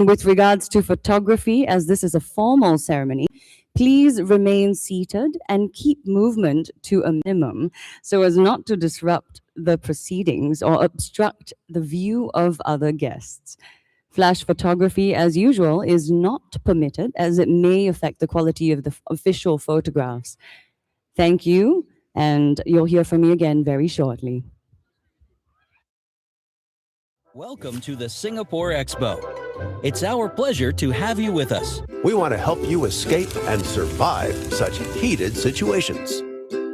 With regards to photography, as this is a formal ceremony, please remain seated and keep movement to a minimum so as not to disrupt the proceedings or obstruct the view of other guests. Flash photography, as usual, is not permitted as it may affect the quality of the official photographs. Thank you, and you'll hear from me again very shortly. Welcome to the Singapore Expo. It's our pleasure to have you with us. We want to help you escape and survive such heated situations.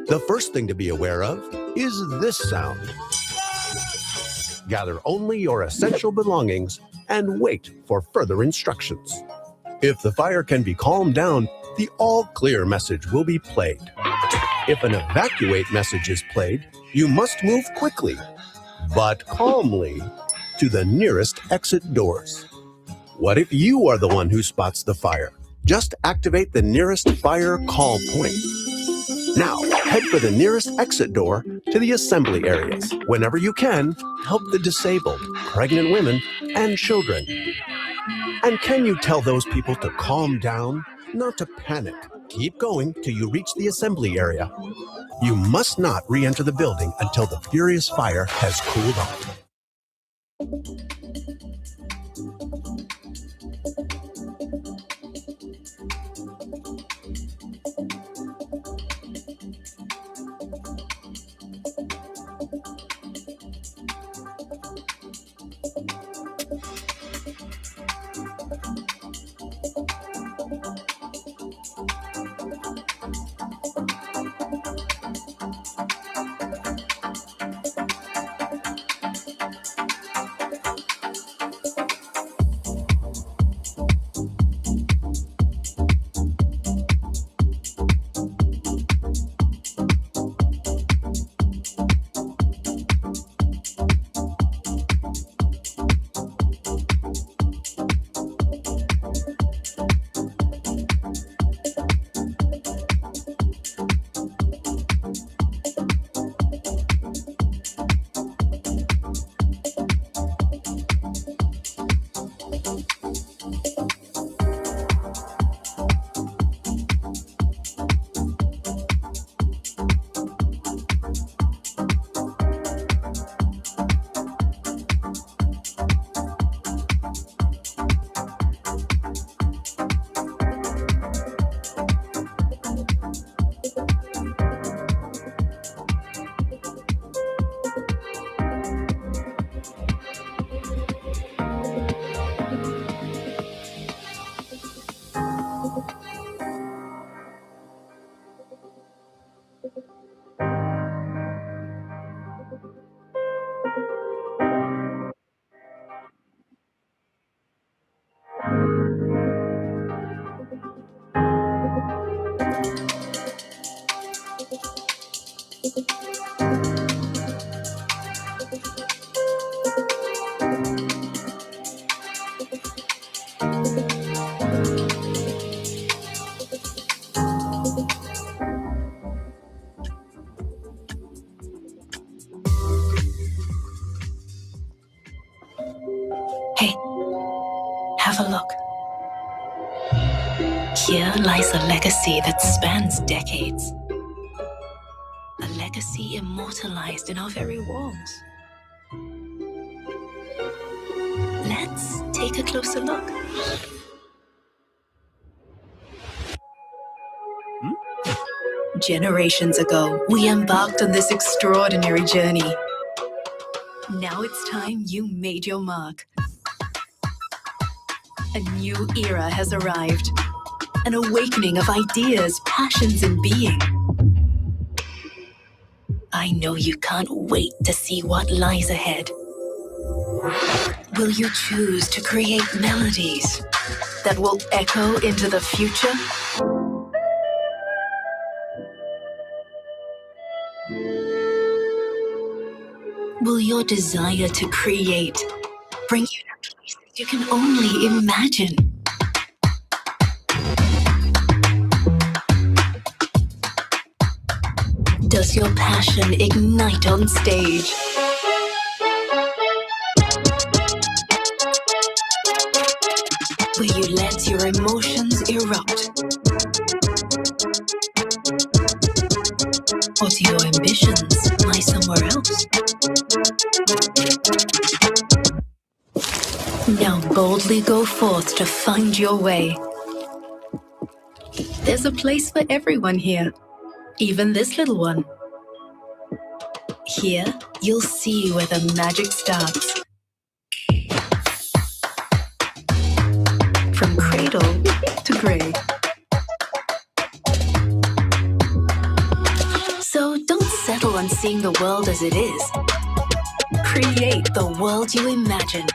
The first thing to be aware of is this sound. Gather only your essential belongings and wait for further instructions. If the fire can be calmed down, the all clear message will be played. If an evacuate message is played, you must move quickly, but calmly, to the nearest exit doors. What if you are the one who spots the fire? Just activate the nearest fire call point. Now, head for the nearest exit door to the assembly areas. Whenever you can, help the disabled, pregnant women, and children. And can you tell those people to calm down, not to panic? Keep going till you reach the assembly area. You must not re-enter the building until the furious fire has cooled off. Hey, have a look. Here lies a legacy that spans decades. A legacy immortalized in our very walls. Let's take a closer look. Generations ago, we embarked on this extraordinary journey. Now it's time you made your mark. A new era has arrived. An awakening of ideas, passions, and being. I know you can't wait to see what lies ahead. Will you choose to create melodies that will echo into the future? Will your desire to create bring you to places you can only imagine? Does your passion ignite on stage? where you let your emotions erupt? Or do your ambitions lie somewhere else? Now boldly go forth to find your way. There's a place for everyone here, even this little one. Here, you'll see where the magic starts. From cradle to grave. So don't settle on seeing the world as it is. Create the world you imagine.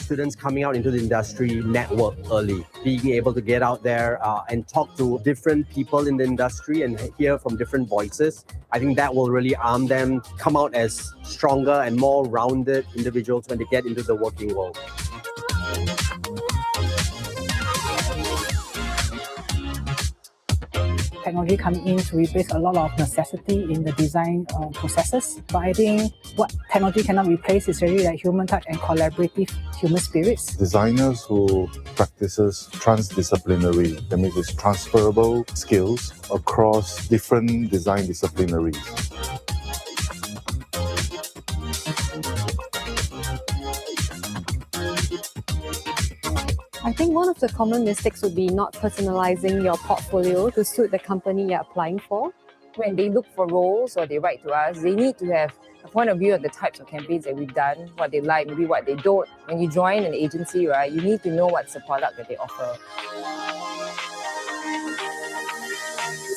Students coming out into the industry network early, being able to get out there and talk to different people in the industry and hear from different voices. I think that will really arm them, come out as stronger and more rounded individuals when they get into the working world. Technology coming in to replace a lot of necessity in the design processes. But I think what technology cannot replace is really like human touch and collaborative human spirits. Designers who practices transdisciplinary, that means it's transferable skills across different design disciplinaries. I think one of the common mistakes would be not personalizing your portfolio to suit the company you're applying for. When they look for roles or they write to us, they need to have a point of view of the types of campaigns that we've done, what they like, maybe what they don't. When you join an agency, right, you need to know what's the product that they offer.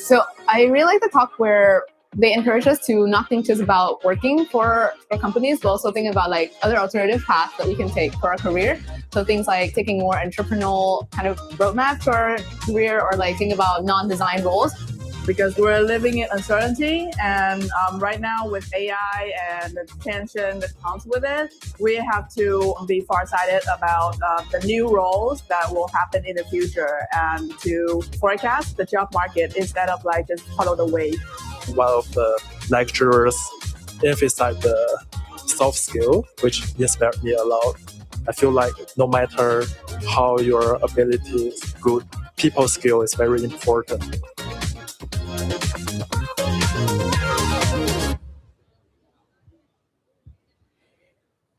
So I really like the talk where they encourage us to not think just about working for companies, but also think about like other alternative paths that we can take for our career. So things like taking more entrepreneurial kind of roadmap to our career, or like think about non-design roles. Because we're living in uncertainty, and right now with AI and the tension that comes with it, we have to be farsighted about the new roles that will happen in the future and to forecast the job market instead of like just follow the wave. One of the lecturers emphasized the soft skill, which is very allowed. I feel like no matter how your ability is good, people skill is very important.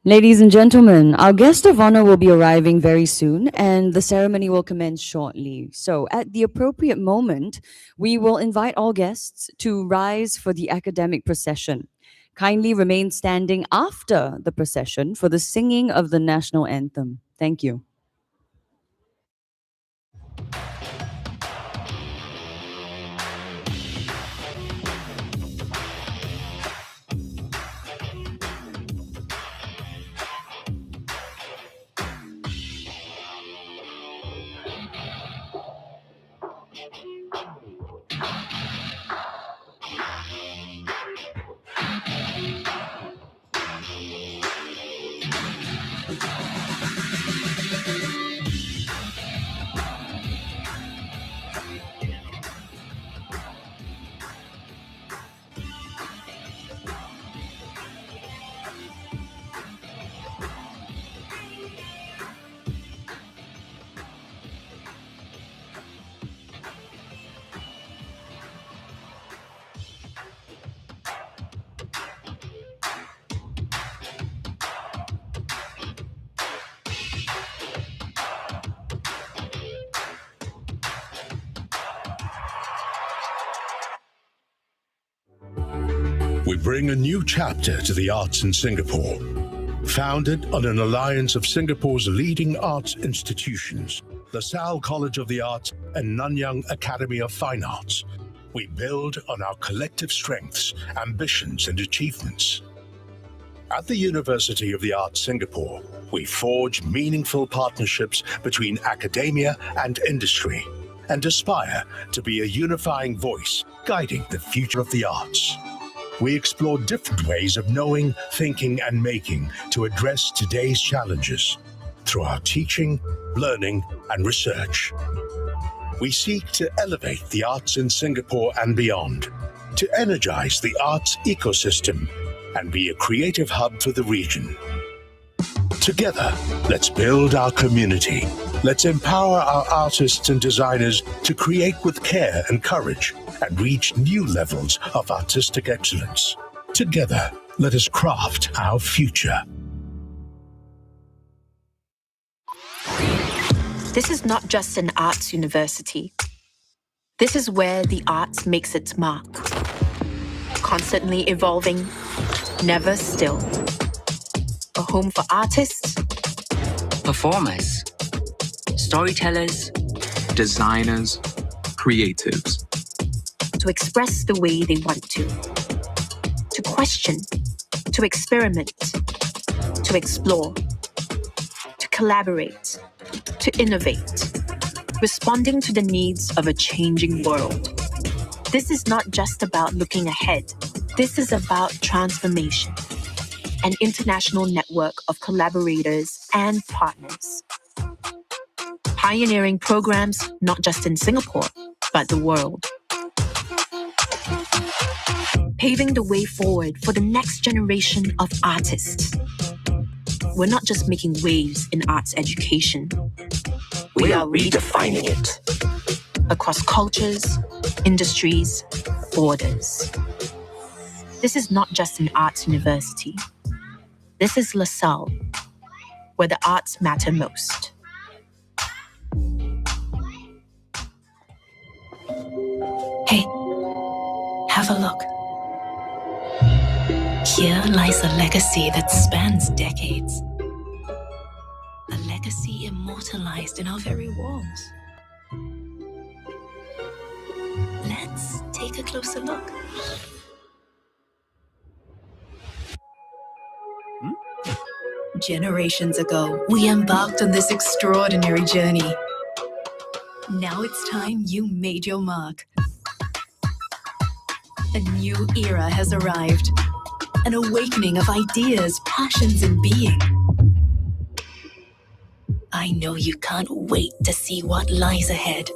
Ladies and gentlemen, our guest of honor will be arriving very soon and the ceremony will commence shortly. So at the appropriate moment, we will invite all guests to rise for the academic procession. Kindly remain standing after the procession for the singing of the national anthem. Thank you. We bring a new chapter to the arts in Singapore. Founded on an alliance of Singapore's leading arts institutions, LASALLE College of the Arts and Nanyang Academy of Fine Arts, we build on our collective strengths, ambitions, and achievements. At the University of the Arts Singapore, we forge meaningful partnerships between academia and industry and aspire to be a unifying voice guiding the future of the arts. We explore different ways of knowing, thinking, and making to address today's challenges through our teaching, learning, and research. We seek to elevate the arts in Singapore and beyond, to energize the arts ecosystem and be a creative hub for the region. Together, let's build our community. Let's empower our artists and designers to create with care and courage and reach new levels of artistic excellence. Together, let us craft our future. This is not just an arts university. This is where the arts makes its mark. Constantly evolving, never still. A home for artists, performers, storytellers, designers, creatives. To express the way they want to question, to experiment, to explore, to collaborate, to innovate, responding to the needs of a changing world. This is not just about looking ahead. This is about transformation, an international network of collaborators and partners. Pioneering programs not just in Singapore, but the world. Paving the way forward for the next generation of artists. We're not just making waves in arts education. We are redefining it. Across cultures, industries, borders. This is not just an arts university. This is LASALLE, where the arts matter most. Hey, have a look. Here lies a legacy that spans decades. A legacy immortalized in our very walls. Let's take a closer look. Generations ago, we embarked on this extraordinary journey. Now it's time you made your mark. A new era has arrived. An awakening of ideas, passions, and being. I know you can't wait to see what lies ahead.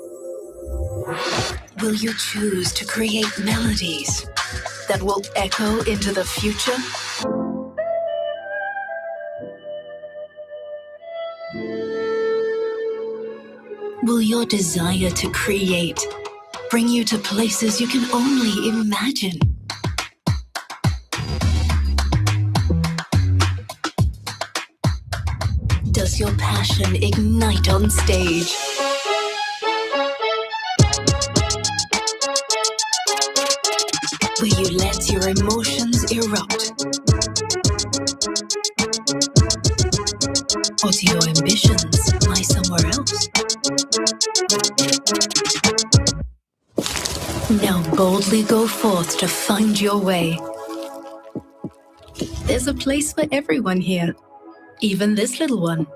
Will you choose to create melodies that will echo into the future? Will your desire to create bring you to places you can only imagine? Does your passion ignite on stage? Will you let your emotions erupt? Or do your ambitions lie somewhere else? Now boldly go forth to find your way. There's a place for everyone here, even this little one.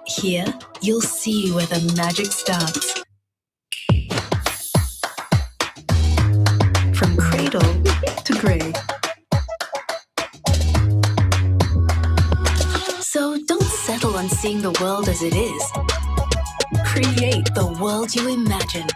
Here, you'll see where the magic starts. From cradle to grave. So don't settle on seeing the world as it is. Create the world you imagine.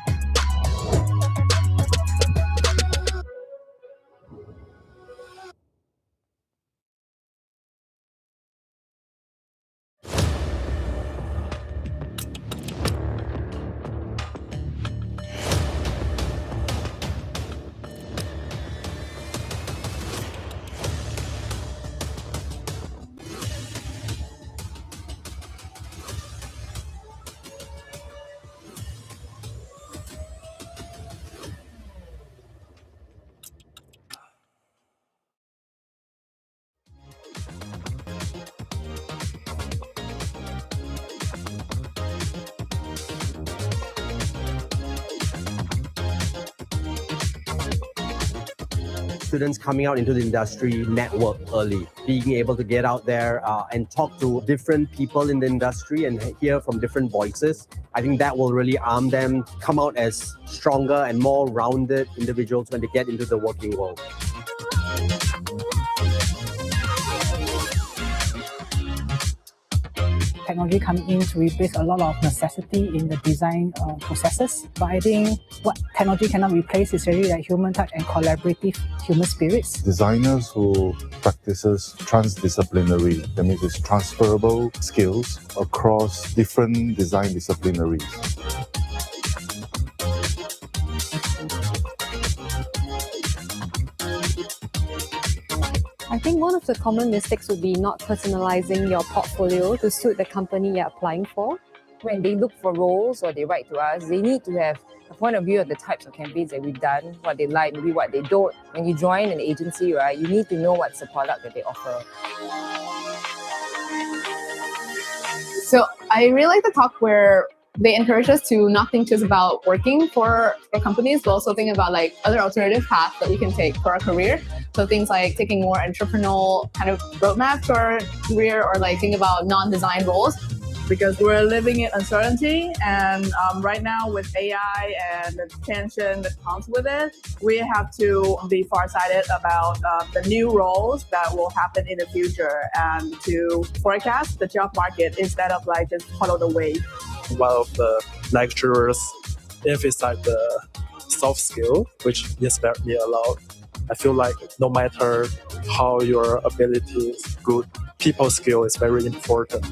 students coming out into the industry network early, being able to get out there and talk to different people in the industry and hear from different voices. I think that will really arm them, come out as stronger and more rounded individuals when they get into the working world. Technology coming in to replace a lot of necessity in the design processes. But I think what technology cannot replace is really like human touch and collaborative human spirits. Designers who practices transdisciplinary, that means it's transferable skills across different design disciplinaries. I think one of the common mistakes would be not personalizing your portfolio to suit the company you're applying for. When they look for roles or they write to us, they need to have a point of view of the types of campaigns that we've done, what they like, maybe what they don't. When you join an agency, right, you need to know what's the product that they offer. So I really like the talk where they encourage us to not think just about working for companies, but also think about like other alternative paths that we can take for our career. So things like taking more entrepreneurial kind of roadmap to our career, or like think about non-design roles. Because we're living in uncertainty, and right now with AI and the tension that comes with it, we have to be farsighted about the new roles that will happen in the future and to forecast the job market instead of like just follow the wave. One of the lecturers emphasized the soft skill, which inspired me a lot. I feel like no matter how your ability is good, people skill is very important.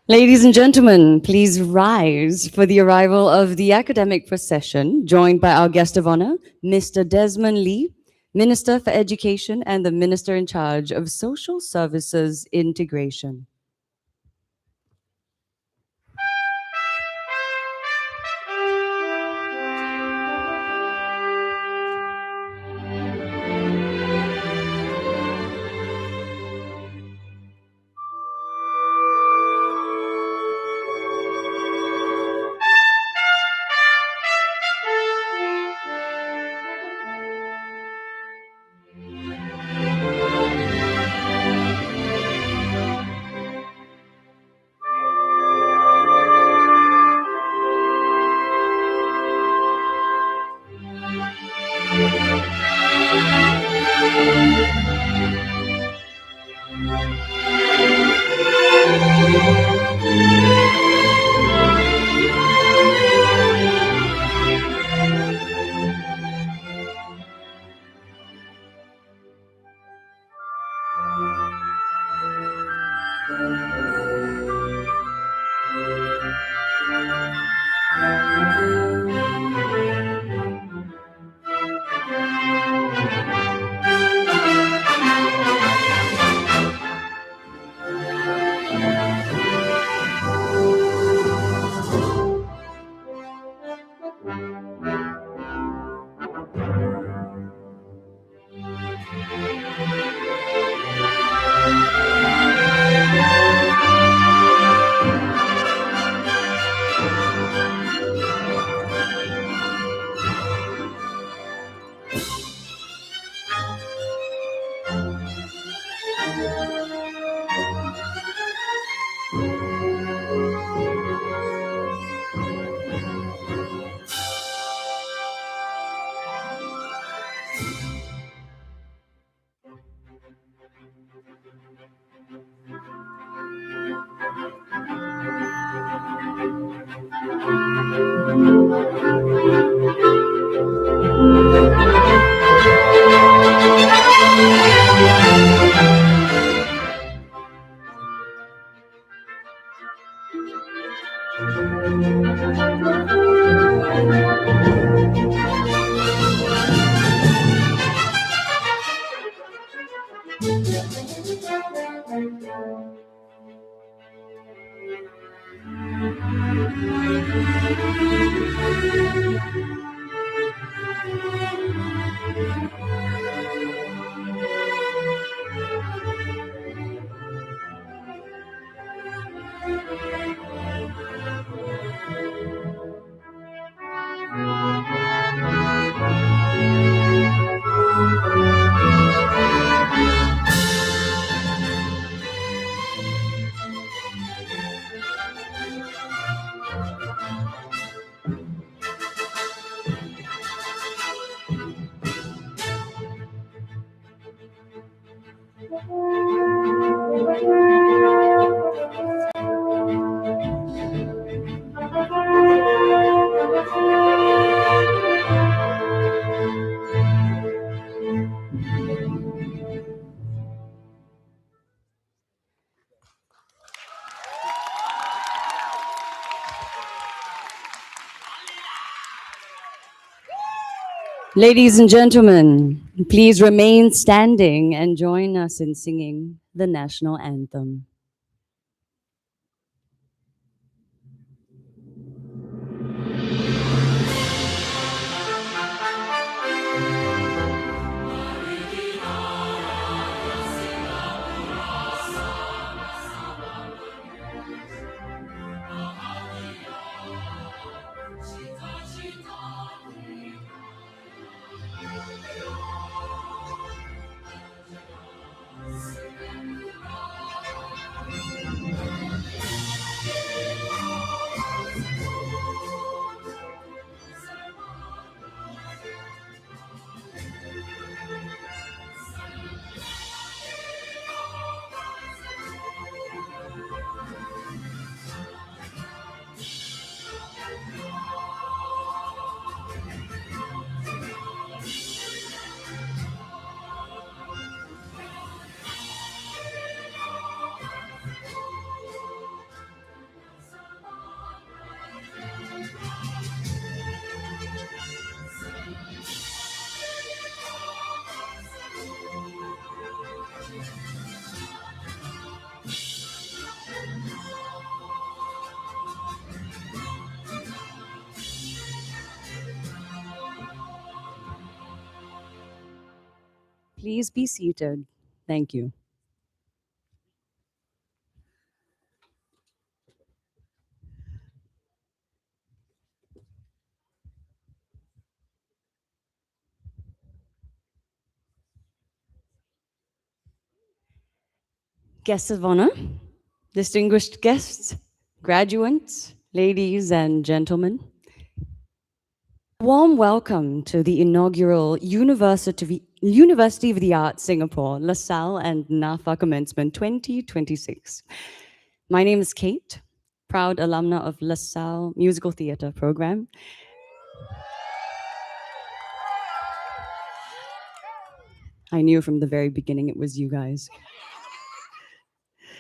Ladies and gentlemen, please rise for the arrival of the academic procession, joined by our guest of honor, Mr. Desmond Lee, Minister for Education and the Minister in charge of Social Services Integration. Ladies and gentlemen, please remain standing and join us in singing the national anthem. Please be seated. Thank you. Guests of honor, distinguished guests, graduates, ladies and gentlemen, warm welcome to the inaugural University of the Arts Singapore, LaSalle and NAFA Commencement 2026. My name is Kate, proud alumna of LaSalle Musical Theatre Program. I knew from the very beginning it was you guys.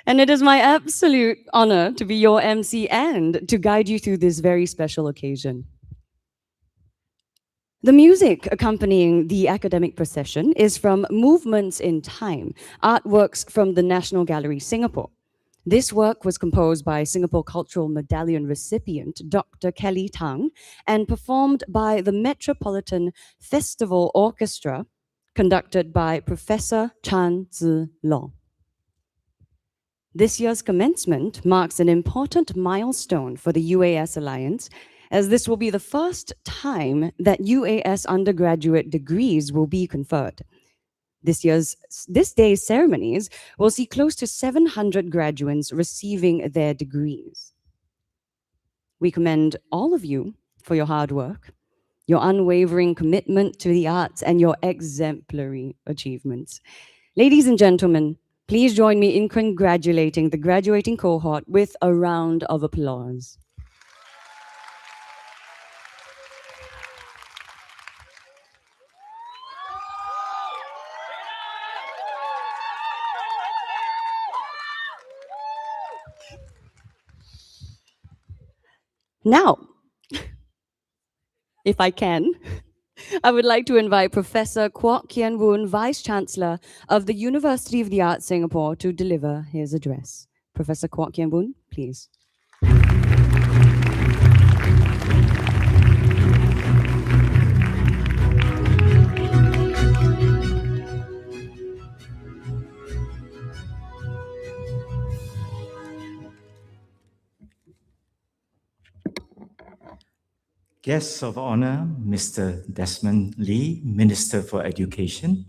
And it is my absolute honor to be your MC and to guide you through this very special occasion. The music accompanying the academic procession is from Movements in Time, artworks from the National Gallery, Singapore. This work was composed by Singapore Cultural Medallion recipient Dr. Kelly Tang and performed by the Metropolitan Festival Orchestra, conducted by Professor Chan Zi Lo. This year's commencement marks an important milestone for the UAS Alliance, as this will be the first time that UAS undergraduate degrees will be conferred. This day's ceremonies will see close to 700 graduands receiving their degrees. We commend all of you for your hard work, your unwavering commitment to the arts, and your exemplary achievements. Ladies and gentlemen, please join me in congratulating the graduating cohort with a round of applause. Now, if I can, I would like to invite Professor Kwok Kian Woon, Vice Chancellor of the University of the Arts Singapore, to deliver his address. Professor Kwok Kian Woon, please. Guests of honor, Mr. Desmond Lee, Minister for Education,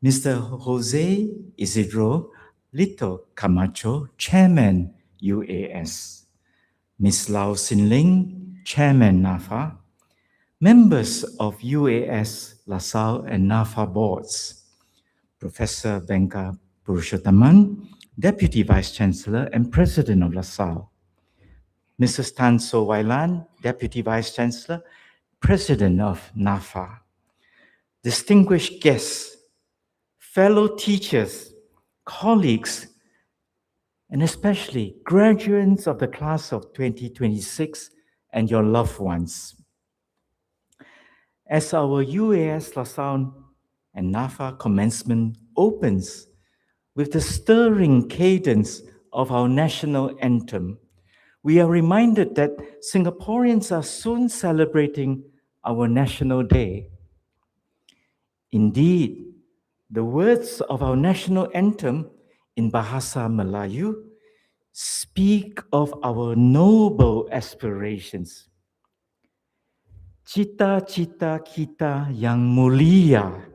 Mr. Jose Isidro Lito Camacho, Chairman, UAS, Ms. Lau Sin Ling, Chairman, NAFA, members of UAS, LaSalle and NAFA boards, Professor Venka Purushottaman, Deputy Vice Chancellor and President of LaSalle. Mrs. Tan So Wailan, Deputy Vice Chancellor, President of NAFA. Distinguished guests, fellow teachers, colleagues, and especially graduates of the class of 2026 and your loved ones. As our UAS LaSalle and NAFA commencement opens with the stirring cadence of our national anthem, we are reminded that Singaporeans are soon celebrating our National Day. Indeed, the words of our national anthem in Bahasa Melayu speak of our noble aspirations. Cita-cita kita yang mulia.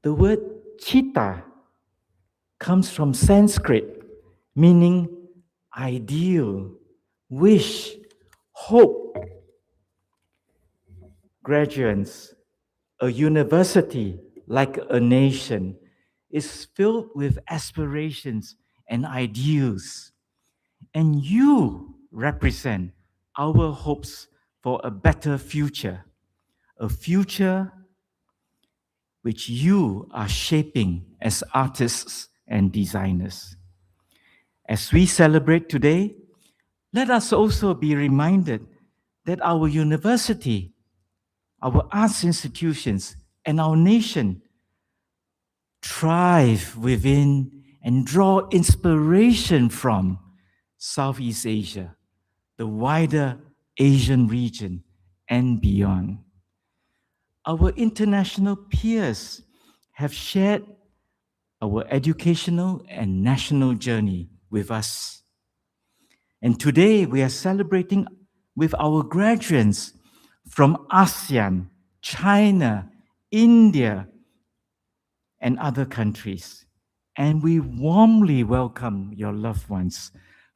The word cita comes from Sanskrit, meaning ideal, wish, hope. Graduates, a university, like a nation, is filled with aspirations and ideals. And you represent our hopes for a better future, a future which you are shaping as artists and designers. As we celebrate today, let us also be reminded that our university, our arts institutions, and our nation thrive within and draw inspiration from Southeast Asia, the wider Asian region, and beyond. Our international peers have shared our educational and national journey with us. And today we are celebrating with our graduates from ASEAN, China, India, and other countries. And we warmly welcome your loved ones.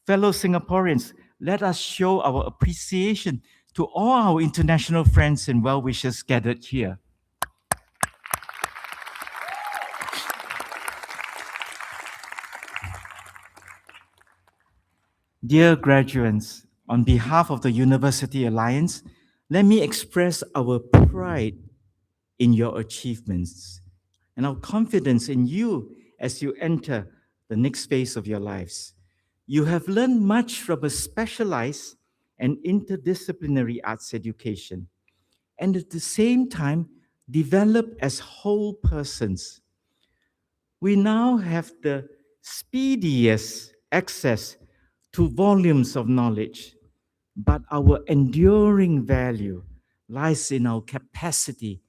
Fellow Singaporeans, let us show our appreciation to all our international friends and well-wishers gathered here. Dear graduates, on behalf of the University Alliance, let me express our pride in your achievements and our confidence in you as you enter the next phase of your lives. You have learned much from a specialized and interdisciplinary arts education, and at the same time, develop as whole persons. We now have the speediest access to volumes of knowledge, but our enduring value lies in our capacity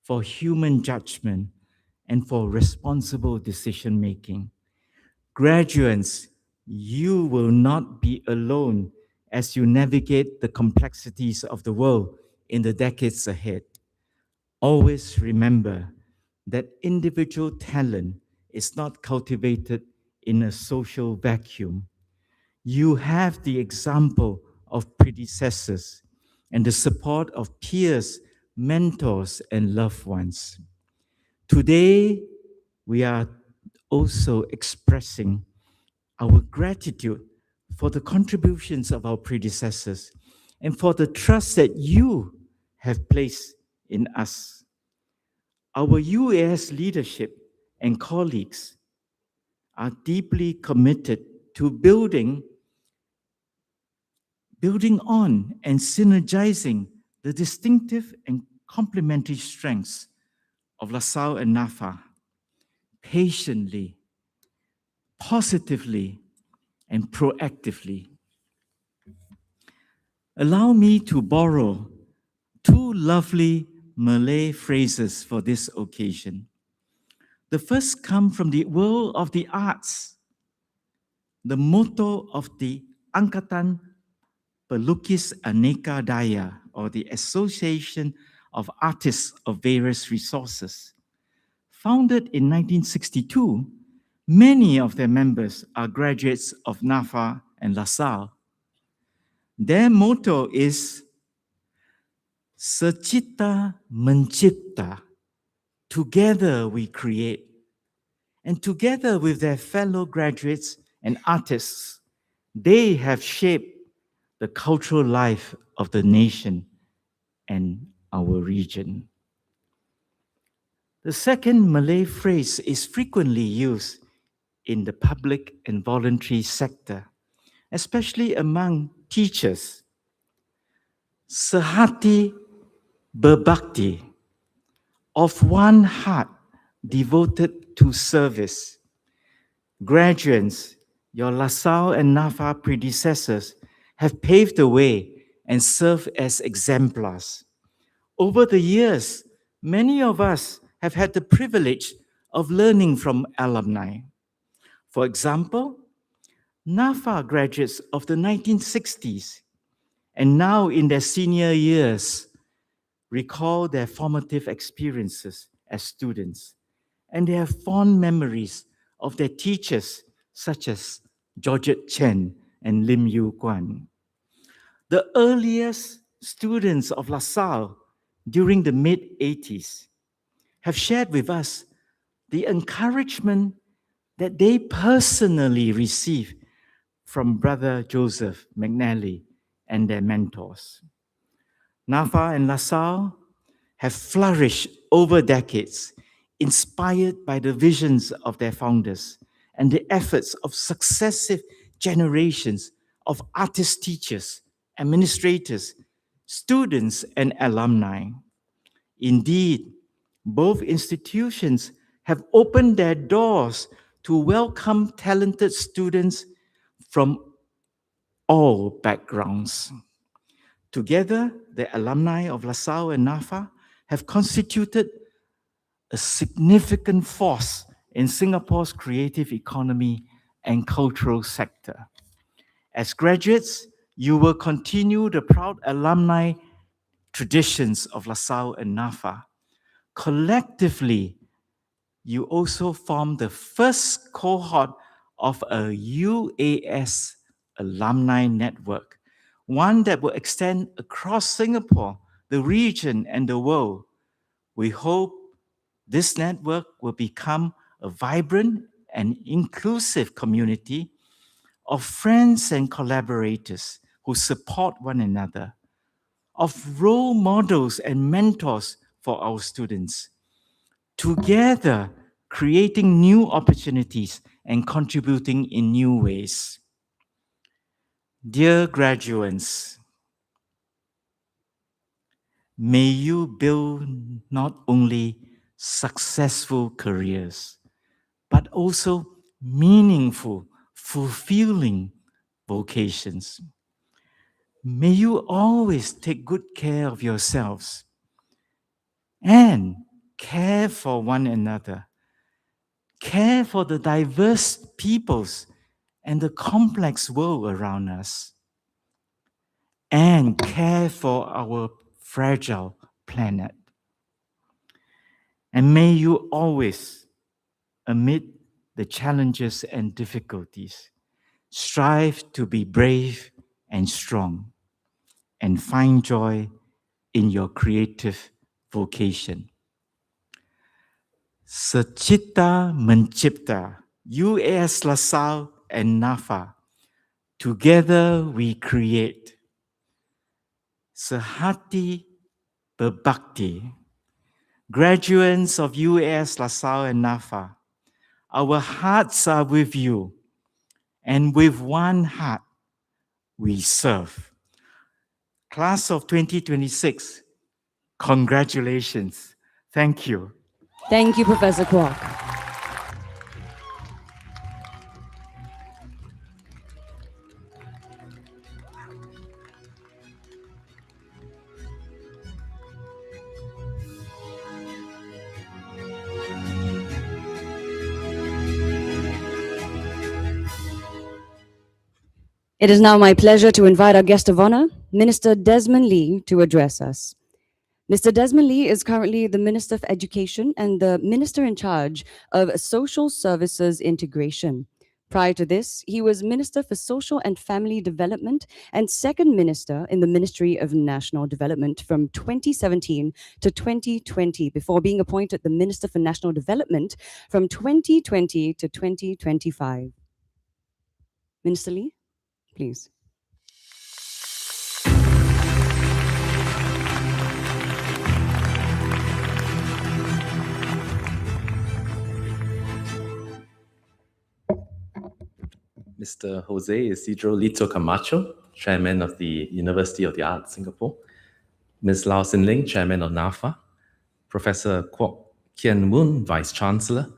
for human judgment and for responsible decision-making. Graduates, you will not be alone as you navigate the complexities of the world in the decades ahead. Always remember that individual talent is not cultivated in a social vacuum. You have the example of predecessors and the support of peers, mentors, and loved ones. Today, we are also expressing our gratitude for the contributions of our predecessors and for the trust that you have placed in us. Our UAS leadership and colleagues are deeply committed to building on and synergizing the distinctive and complementary strengths of LaSalle and NAFA patiently, positively, and proactively. Allow me to borrow two lovely Malay phrases for this occasion. The first comes from the world of the arts. The motto of the Angkatan Pelukis Aneka Daya, or the Association of Artists of Various Resources. Founded in 1962, many of their members are graduates of NAFA and LaSalle. Their motto is Secipta Mencipta, Together we create. And together with their fellow graduates and artists, they have shaped the cultural life of the nation and our region. The second Malay phrase is frequently used in the public and voluntary sector, especially among teachers. Sehati berbakti, of one heart devoted to service. Graduands, your LASALLE and NAFA predecessors have paved the way and served as exemplars. Over the years, many of us have had the privilege of learning from alumni. For example, NAFA graduates of the 1960s and now in their senior years recall their formative experiences as students, and they have fond memories of their teachers such as Georgette Chen and Lim Yu Guan. The earliest students of LaSalle during the mid-80s have shared with us the encouragement that they personally received from Brother Joseph McNally and their mentors. NAFA and LaSalle have flourished over decades, inspired by the visions of their founders and the efforts of successive generations of artist teachers, administrators, students, and alumni. Indeed, both institutions have opened their doors to welcome talented students from all backgrounds. Together, the alumni of LaSalle and NAFA have constituted a significant force in Singapore's creative economy and cultural sector. As graduates, you will continue the proud alumni traditions of LaSalle and NAFA. Collectively, you also form the first cohort of a UAS alumni network, one that will extend across Singapore, the region, and the world. We hope this network will become a vibrant and inclusive community of friends and collaborators who support one another, of role models and mentors for our students, together creating new opportunities and contributing in new ways. Dear graduates, may you build not only successful careers, but also meaningful, fulfilling vocations. May you always take good care of yourselves and care for one another, care for the diverse peoples and the complex world around us, and care for our fragile planet. And may you always, amid the challenges and difficulties, strive to be brave and strong and find joy in your creative vocation. Secipta mencipta, UAS LaSalle and NAFA, together we create. Sehati berbakti, graduates of UAS LaSalle and NAFA, our hearts are with you, and with one heart we serve. Class of 2026, congratulations. Thank you. Thank you, Professor Kwok. It is now my pleasure to invite our guest of honor, Minister Desmond Lee, to address us. Mr. Desmond Lee is currently the Minister of Education and the Minister in charge of Social Services Integration. Prior to this, he was Minister for Social and Family Development and Second Minister in the Ministry of National Development from 2017 to 2020, before being appointed the Minister for National Development from 2020 to 2025. Minister Lee, please. Mr. Jose Isidro Lito Camacho, Chairman of the University of the Arts, Singapore. Ms. Lau Sin Ling, Chairman of NAFA. Professor Kwok Kian Moon, Vice Chancellor.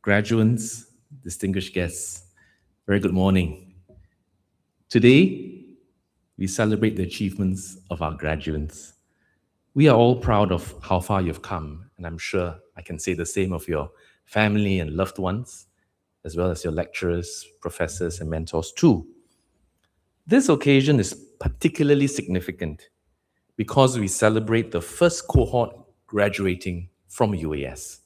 Graduands, distinguished guests, very good morning. Today, we celebrate the achievements of our graduates. We are all proud of how far you've come, and I'm sure I can say the same of your family and loved ones, as well as your lecturers, professors, and mentors too. This occasion is particularly significant because we celebrate the first cohort graduating from UAS.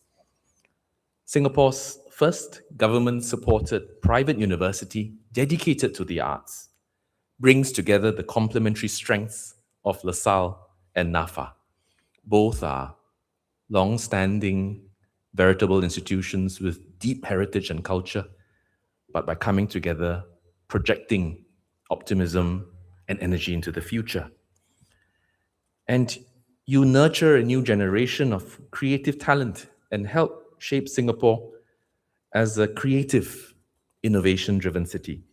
Singapore's first government-supported private university dedicated to the arts brings together the complementary strengths of LASALLE and NAFA. Both are long-standing, veritable institutions with deep heritage and culture, but by coming together, projecting optimism and energy into the future. And you nurture a new generation of creative talent and help shape Singapore as a creative, innovation-driven city.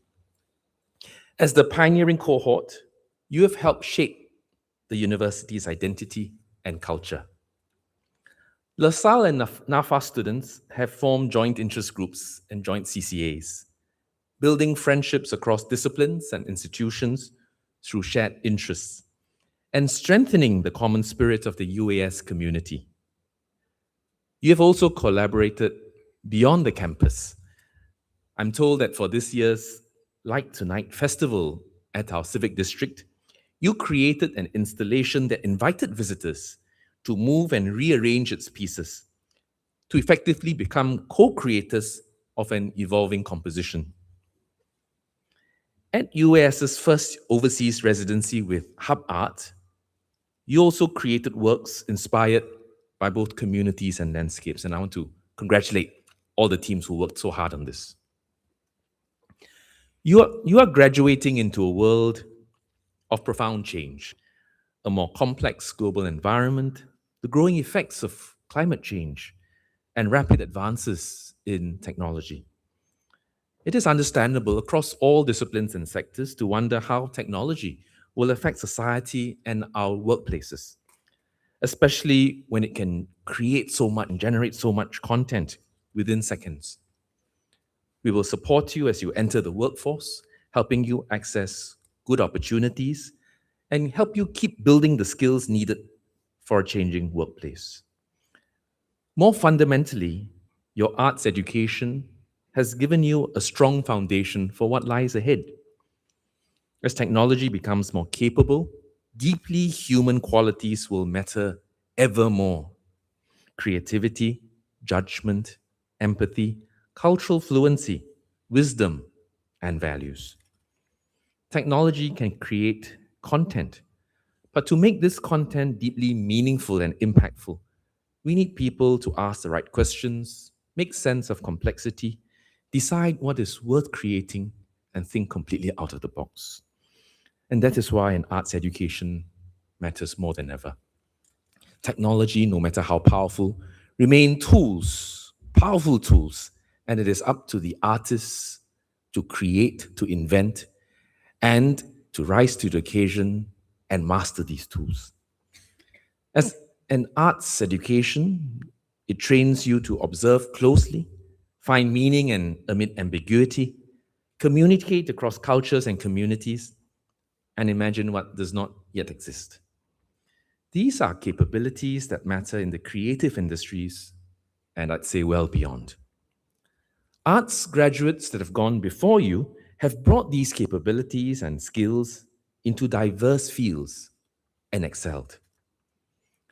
As the pioneering cohort, you have helped shape the university's identity and culture. LaSalle and NAFA students have formed joint interest groups and joint CCAs, building friendships across disciplines and institutions through shared interests, and strengthening the common spirit of the UAS community. You have also collaborated beyond the campus. I'm told that for this year's Light Tonight festival at our civic district, you created an installation that invited visitors to move and rearrange its pieces to effectively become co-creators of an evolving composition. At UAS's first overseas residency with Hub Art, you also created works inspired by both communities and landscapes, and I want to congratulate all the teams who worked so hard on this. You are graduating into a world of profound change, a more complex global environment, the growing effects of climate change, and rapid advances in technology. It is understandable across all disciplines and sectors to wonder how technology will affect society and our workplaces, especially when it can create so much and generate so much content within seconds. We will support you as you enter the workforce, helping you access good opportunities and help you keep building the skills needed for a changing workplace. More fundamentally, your arts education has given you a strong foundation for what lies ahead. As technology becomes more capable, deeply human qualities will matter ever more. Creativity, judgment, empathy, cultural fluency, wisdom, and values. Technology can create content, but to make this content deeply meaningful and impactful, we need people to ask the right questions, make sense of complexity, decide what is worth creating, and think completely out of the box. And that is why an arts education matters more than ever. Technology, no matter how powerful, remain tools, powerful tools, and it is up to the artists to create, to invent, and to rise to the occasion and master these tools. As an arts education, it trains you to observe closely, find meaning and amid ambiguity, communicate across cultures and communities, and imagine what does not yet exist. These are capabilities that matter in the creative industries, and I'd say well beyond. Arts graduates that have gone before you have brought these capabilities and skills into diverse fields and excelled.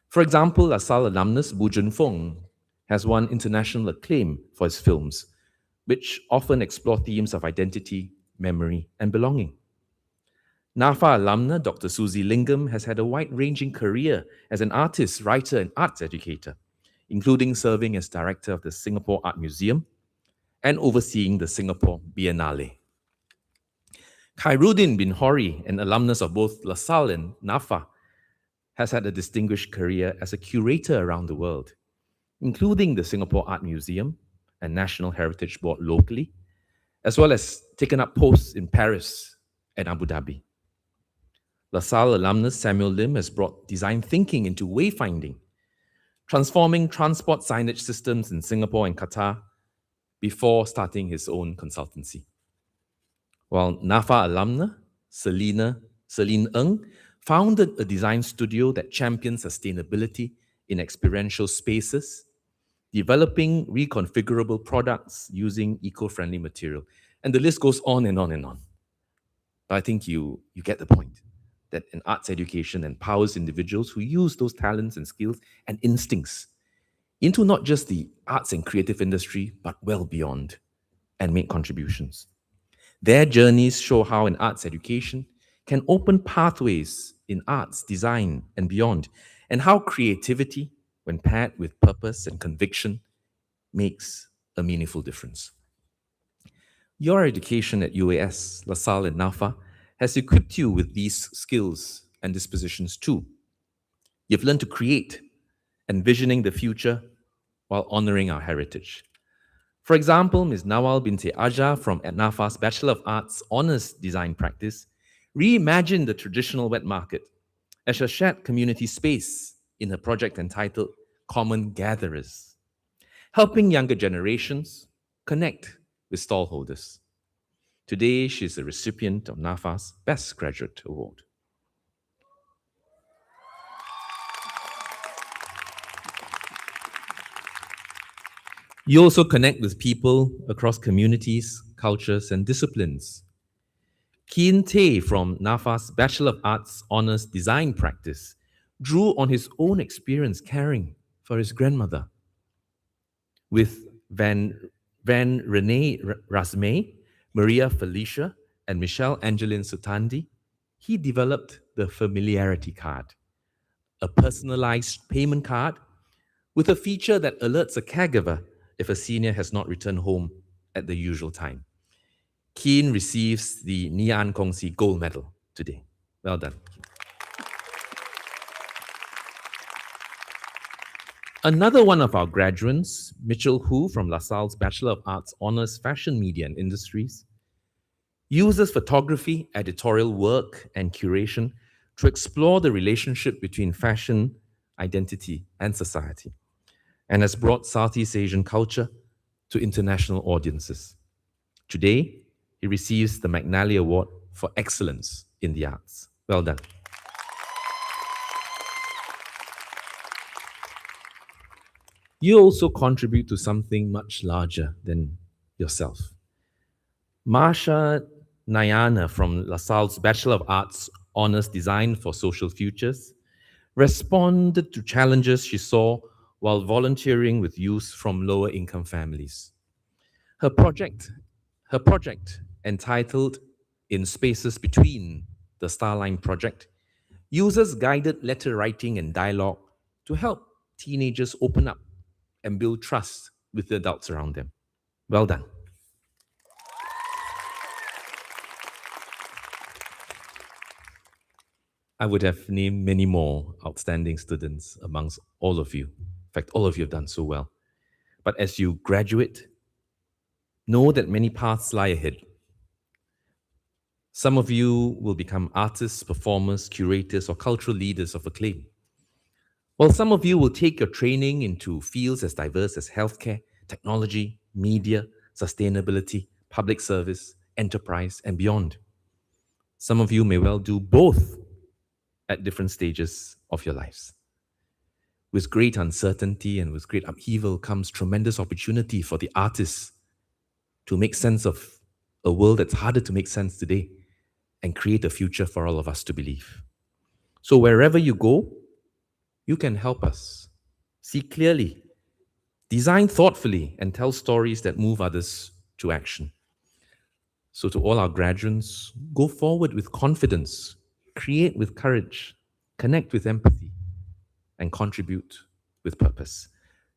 For example, LaSalle alumnus Bu Jun Fong has won international acclaim for his films, which often explore themes of identity, memory, and belonging. NAFA alumna Dr. Susie Lingam has had a wide-ranging career as an artist, writer, and arts educator, including serving as director of the Singapore Art Museum and overseeing the Singapore Biennale. Khairuddin bin Hori, an alumnus of both LaSalle and NAFA, has had a distinguished career as a curator around the world, including the Singapore Art Museum and National Heritage Board locally, as well as taken up posts in Paris and Abu Dhabi. LaSalle alumnus Samuel Lim has brought design thinking into wayfinding, transforming transport signage systems in Singapore and Qatar before starting his own consultancy. While NAFA alumna Celine Ng founded a design studio that champions sustainability in experiential spaces, developing reconfigurable products using eco-friendly material. And the list goes on and on and on. But I think you get the point, that an arts education empowers individuals who use those talents and skills and instincts into not just the arts and creative industry, but well beyond, and make contributions. Their journeys show how an arts education can open pathways in arts, design, and beyond, and how creativity, when paired with purpose and conviction, makes a meaningful difference. Your education at UAS, LaSalle, and NAFA has equipped you with these skills and dispositions too. You've learned to create, envisioning the future while honoring our heritage. For example, Ms. Nawal Binti Aja from NAFA's Bachelor of Arts Honours Design Practice reimagined the traditional wet market as a shared community space in her project entitled Common Gatherers, helping younger generations connect with stallholders. Today, she is a recipient of NAFA's Best Graduate Award. You also connect with people across communities, cultures, and disciplines. Keen Tay from NAFA's Bachelor of Arts Honours Design Practice drew on his own experience caring for his grandmother. With Van Renee Rasme, Maria Felicia, and Michelle Angeline Sutandi, he developed the Familiarity Card, a personalized payment card with a feature that alerts a caregiver if a senior has not returned home at the usual time. Keen receives the Nian Kongsi Gold Medal today. Well done. Another one of our graduates, Mitchell Hu from LaSalle's Bachelor of Arts Honours Fashion Media and Industries, uses photography, editorial work, and curation to explore the relationship between fashion, identity, and society, and has brought Southeast Asian culture to international audiences. Today, he receives the McNally Award for Excellence in the Arts. Well done. You also contribute to something much larger than yourself. Marsha Nayana from LaSalle's Bachelor of Arts Honours Design for Social Futures responded to challenges she saw while volunteering with youth from lower income families. Her project, entitled In Spaces Between the Starline Project, uses guided letter writing and dialogue to help teenagers open up and build trust with the adults around them. Well done. I would have named many more outstanding students amongst all of you. In fact, all of you have done so well. But as you graduate, know that many paths lie ahead. Some of you will become artists, performers, curators, or cultural leaders of acclaim. While some of you will take your training into fields as diverse as healthcare, technology, media, sustainability, public service, enterprise, and beyond. Some of you may well do both at different stages of your lives. With great uncertainty and with great upheaval comes tremendous opportunity for the artists to make sense of a world that's harder to make sense today and create a future for all of us to believe. So wherever you go, you can help us see clearly, design thoughtfully, and tell stories that move others to action. So to all our graduands, go forward with confidence, create with courage, connect with empathy, and contribute with purpose.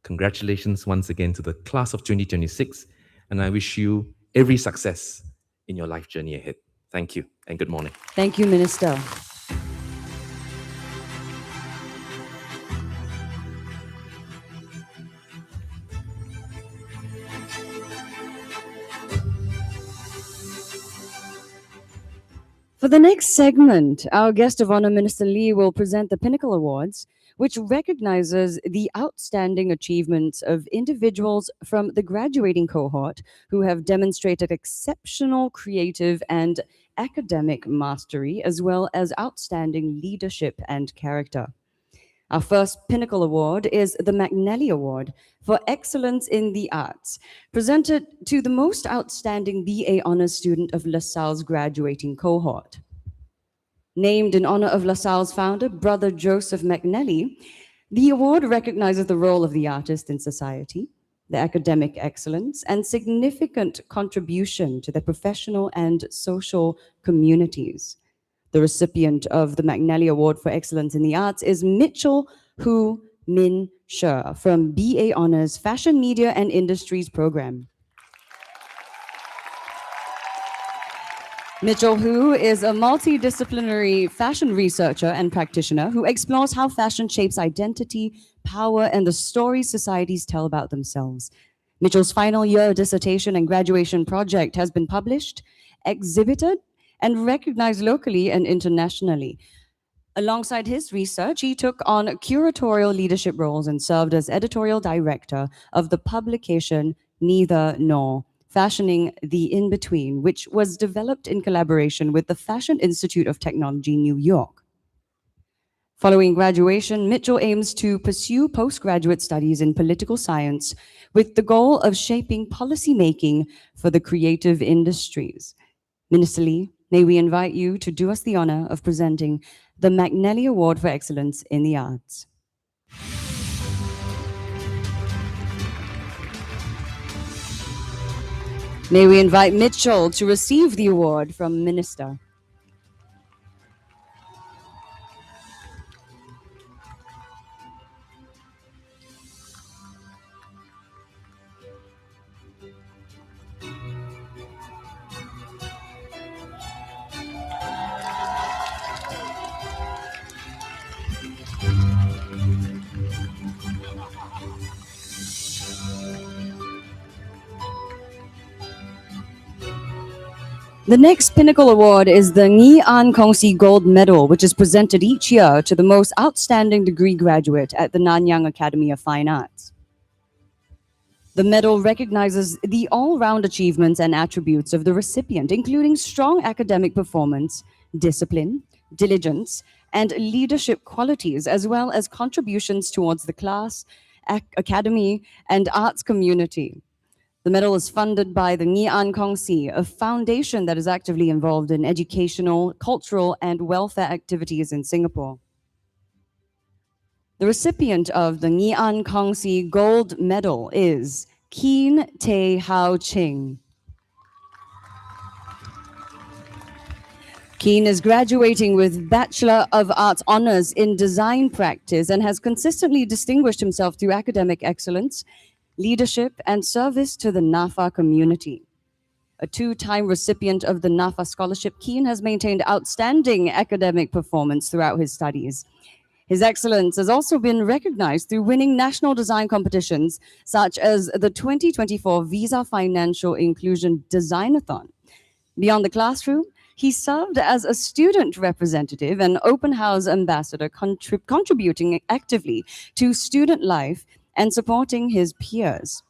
Congratulations once again to the class of 2026, and I wish you every success in your life journey ahead. Thank you, and good morning. Thank you, Minister. For the next segment, our guest of honor, Minister Lee, will present the Pinnacle Awards, which recognizes the outstanding achievements of individuals from the graduating cohort who have demonstrated exceptional creative and academic mastery, as well as outstanding leadership and character. Our first Pinnacle Award is the McNally Award for Excellence in the Arts, presented to the most outstanding BA Honours student of LaSalle's graduating cohort. Named in honor of LaSalle's founder, Brother Joseph McNally, the award recognizes the role of the artist in society, the academic excellence, and significant contribution to their professional and social communities. The recipient of the McNally Award for Excellence in the Arts is Mitchell Hu Min Sher from BA Honours Fashion Media and Industries program. Mitchell Hu is a multidisciplinary fashion researcher and practitioner who explores how fashion shapes identity, power, and the stories societies tell about themselves. Mitchell's final year dissertation and graduation project has been published, exhibited, and recognized locally and internationally. Alongside his research, he took on curatorial leadership roles and served as editorial director of the publication Neither Nor, Fashioning the In-Between, which was developed in collaboration with the Fashion Institute of Technology, New York. Following graduation, Mitchell aims to pursue postgraduate studies in political science with the goal of shaping policymaking for the creative industries. Minister Lee, may we invite you to do us the honor of presenting the McNally Award for Excellence in the Arts. May we invite Mitchell to receive the award from Minister. The next Pinnacle Award is the Nghi An Kong Si Gold Medal, which is presented each year to the most outstanding degree graduate at the Nanyang Academy of Fine Arts. The medal recognizes the all-round achievements and attributes of the recipient, including strong academic performance, discipline, diligence, and leadership qualities, as well as contributions towards the class, academy, and arts community. The medal is funded by the Nghi An Kong Si, a foundation that is actively involved in educational, cultural, and welfare activities in Singapore. The recipient of the Nghi An Kong Si Gold Medal is Keen Tae Hao Ching. Keen is graduating with Bachelor of Arts Honors in Design Practice and has consistently distinguished himself through academic excellence, leadership, and service to the NAFA community. A two-time recipient of the NAFA scholarship, Keen has maintained outstanding academic performance throughout his studies. His excellence has also been recognized through winning national design competitions, such as the 2024 Visa Financial Inclusion Designathon. Beyond the classroom, he served as a student representative and open house ambassador, contributing actively to student life and supporting his peers.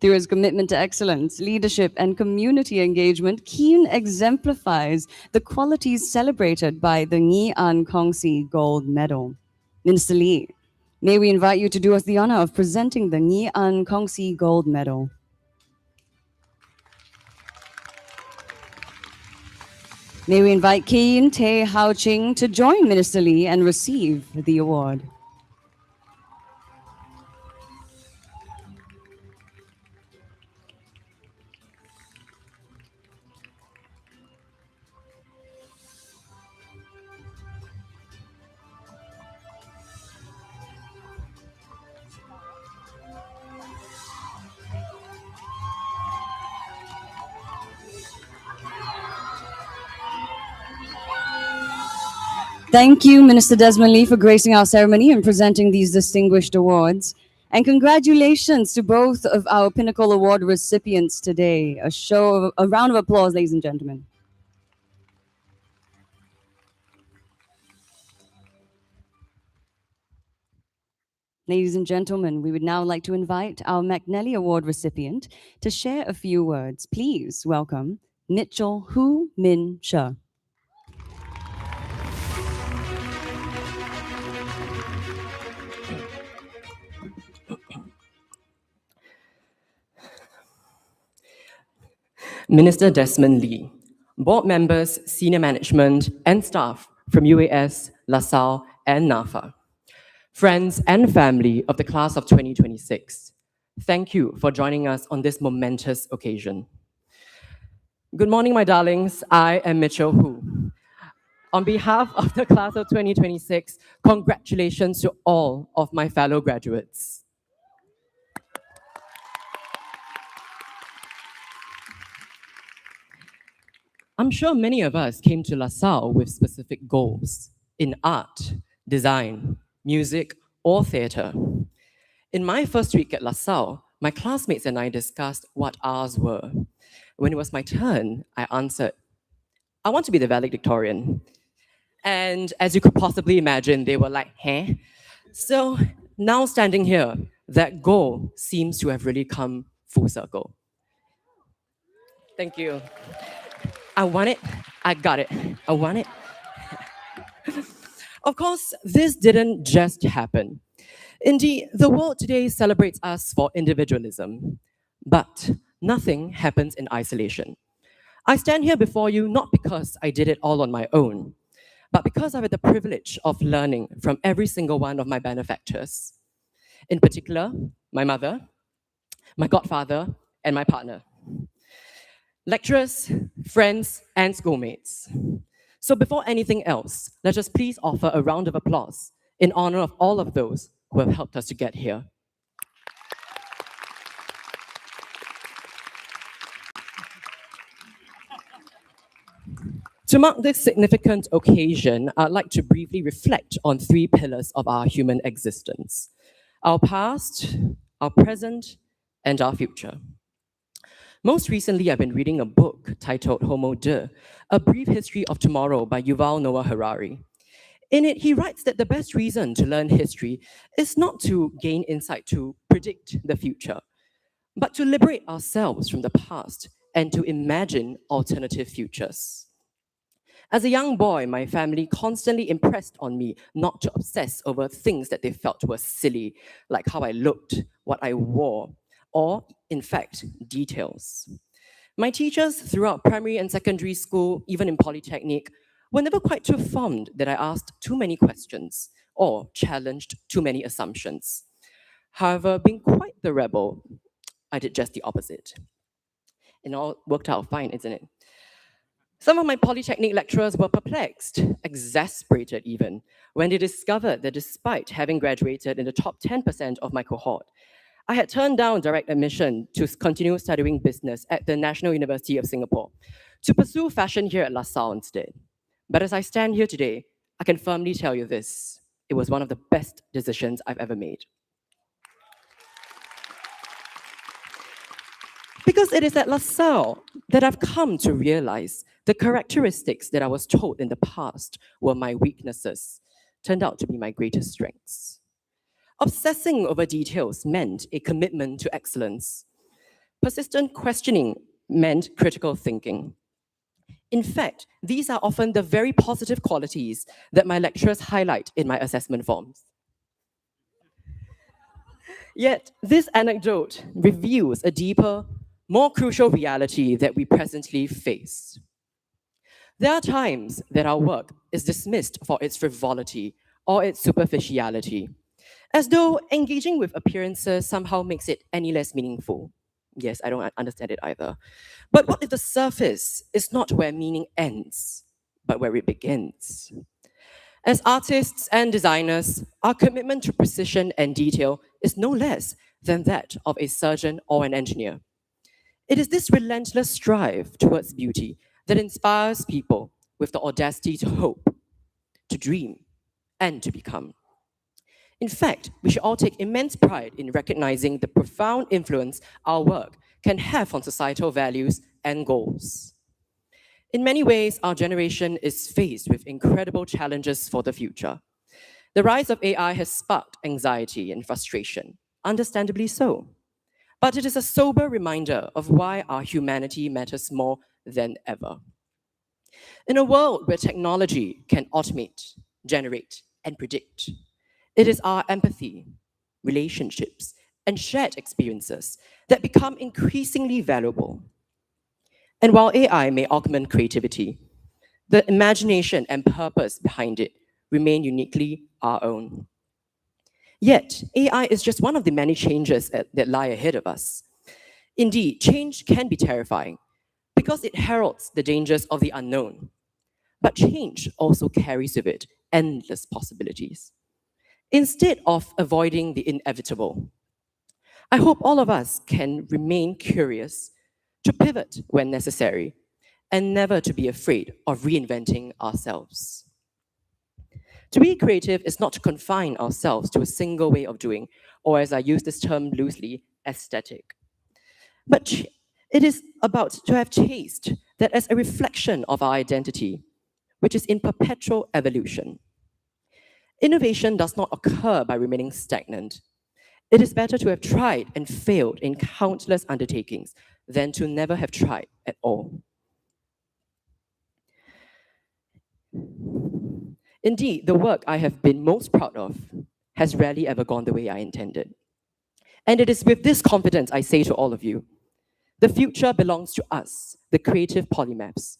Through his commitment to excellence, leadership, and community engagement, Keen exemplifies the qualities celebrated by the Nghi An Kong Si Gold Medal. Minister Lee, may we invite you to do us the honor of presenting the Nghi An Kong Si Gold Medal. May we invite Keen Tae Hao Ching to join Minister Lee and receive the award. Thank you, Minister Desmond Lee, for gracing our ceremony and presenting these distinguished awards. And congratulations to both of our Pinnacle Award recipients today. A round of applause, ladies and gentlemen. Ladies and gentlemen, we would now like to invite our McNally Award recipient to share a few words. Please welcome Mitchell Hu Min Che. Minister Desmond Lee, board members, senior management, and staff from UAS, LaSalle, and NAFA, friends and family of the class of 2026, thank you for joining us on this momentous occasion. Good morning, my darlings. I am Mitchell Hu. On behalf of the class of 2026, congratulations to all of my fellow graduates. I'm sure many of us came to LaSalle with specific goals in art, design, music, or theater. In my first week at LaSalle, my classmates and I discussed what ours were. When it was my turn, I answered, I want to be the valedictorian. And as you could possibly imagine, they were like, huh? So now standing here, that goal seems to have really come full circle. Thank you. I want it, I got it. I want it. Of course, this didn't just happen. Indeed, the world today celebrates us for individualism, but nothing happens in isolation. I stand here before you not because I did it all on my own, but because I've had the privilege of learning from every single one of my benefactors. In particular, my mother, my godfather, and my partner. Lecturers, friends, and schoolmates. So before anything else, let us please offer a round of applause in honor of all of those who have helped us to get here. To mark this significant occasion, I'd like to briefly reflect on three pillars of our human existence: our past, our present, and our future. Most recently, I've been reading a book titled Homo De, A Brief History of Tomorrow by Yuval Noah Harari. In it, he writes that the best reason to learn history is not to gain insight to predict the future, but to liberate ourselves from the past and to imagine alternative futures. As a young boy, my family constantly impressed on me not to obsess over things that they felt were silly, like how I looked, what I wore, or, in fact, details. My teachers throughout primary and secondary school, even in Polytechnic, were never quite too fond that I asked too many questions or challenged too many assumptions. However, being quite the rebel, I did just the opposite. It all worked out fine, isn't it? Some of my Polytechnic lecturers were perplexed, exasperated even, when they discovered that despite having graduated in the top 10% of my cohort, I had turned down direct admission to continue studying business at the National University of Singapore, to pursue fashion here at LaSalle instead. But as I stand here today, I can firmly tell you this: it was one of the best decisions I've ever made. Because it is at LaSalle that I've come to realize the characteristics that I was told in the past were my weaknesses turned out to be my greatest strengths. Obsessing over details meant a commitment to excellence. Persistent questioning meant critical thinking. In fact, these are often the very positive qualities that my lecturers highlight in my assessment forms. Yet, this anecdote reveals a deeper, more crucial reality that we presently face. There are times that our work is dismissed for its frivolity or its superficiality, as though engaging with appearances somehow makes it any less meaningful. Yes, I don't understand it either. But what if the surface is not where meaning ends, but where it begins? As artists and designers, our commitment to precision and detail is no less than that of a surgeon or an engineer. It is this relentless strive towards beauty that inspires people with the audacity to hope, to dream, and to become. In fact, we should all take immense pride in recognizing the profound influence our work can have on societal values and goals. In many ways, our generation is faced with incredible challenges for the future. The rise of AI has sparked anxiety and frustration, understandably so. But it is a sober reminder of why our humanity matters more than ever. In a world where technology can automate, generate, and predict, it is our empathy, relationships, and shared experiences that become increasingly valuable. And while AI may augment creativity, the imagination and purpose behind it remain uniquely our own. Yet, AI is just one of the many changes that lie ahead of us. Indeed, change can be terrifying because it heralds the dangers of the unknown. But change also carries with it endless possibilities. Instead of avoiding the inevitable, I hope all of us can remain curious, to pivot when necessary, and never to be afraid of reinventing ourselves. To be creative is not to confine ourselves to a single way of doing, or as I use this term loosely, aesthetic. But it is about to have taste that as a reflection of our identity, which is in perpetual evolution. Innovation does not occur by remaining stagnant. It is better to have tried and failed in countless undertakings than to never have tried at all. Indeed, the work I have been most proud of has rarely ever gone the way I intended. And it is with this confidence I say to all of you, the future belongs to us, the creative polymaths,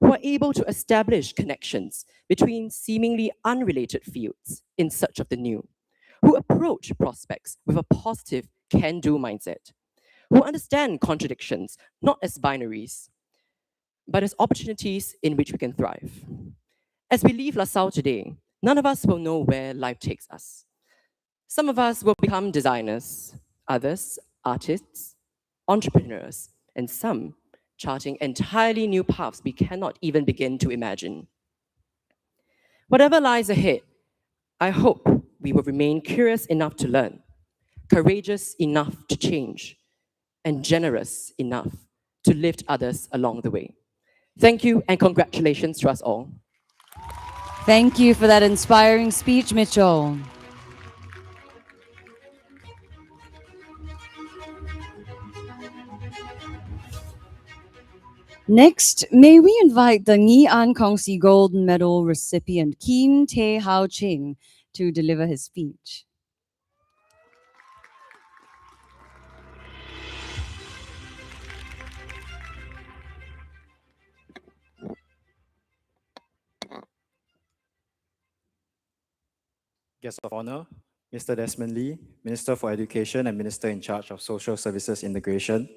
who are able to establish connections between seemingly unrelated fields in search of the new, who approach prospects with a positive can-do mindset, who understand contradictions not as binaries, but as opportunities in which we can thrive. As we leave LaSalle today, none of us will know where life takes us. Some of us will become designers, others artists, entrepreneurs, and some charting entirely new paths we cannot even begin to imagine. Whatever lies ahead, I hope we will remain curious enough to learn, courageous enough to change, and generous enough to lift others along the way. Thank you and congratulations to us all. Thank you for that inspiring speech, Mitchell. Next, may we invite the Nghi An Kong Si Gold Medal recipient, Keen Te Hao Ching, to deliver his speech. Guest of Honor, Mr. Desmond Lee, Minister for Education and Minister in charge of Social Services Integration,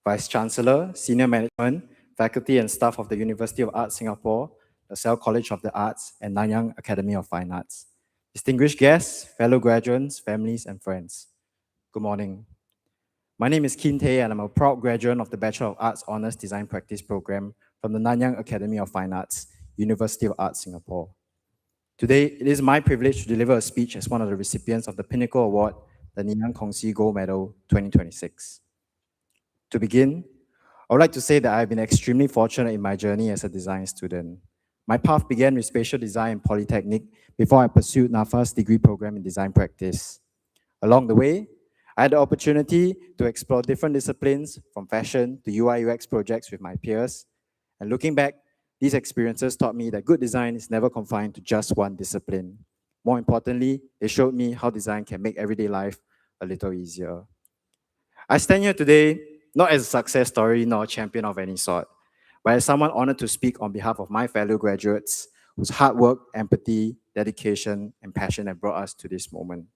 Vice Chancellor, Senior Management, faculty and staff of the University of Arts Singapore, LaSalle College of the Arts, and Nanyang Academy of Fine Arts. Distinguished guests, fellow graduates, families, and friends. Good morning. My name is Keen Te, and I'm a proud graduate of the Bachelor of Arts Honours Design Practice program from the Nanyang Academy of Fine Arts, University of Arts Singapore. Today, it is my privilege to deliver a speech as one of the recipients of the Pinnacle Award, the Nghi An Kong Si Gold Medal 2026. To begin, I would like to say that I have been extremely fortunate in my journey as a design student. My path began with spatial design in Polytechnic before I pursued NAFA's degree program in design practice. Along the way, I had the opportunity to explore different disciplines from fashion to UI UX projects with my peers. And looking back, these experiences taught me that good design is never confined to just one discipline. More importantly, they showed me how design can make everyday life a little easier. I stand here today not as a success story nor a champion of any sort, but as someone honored to speak on behalf of my fellow graduates whose hard work, empathy, dedication, and passion have brought us to this moment.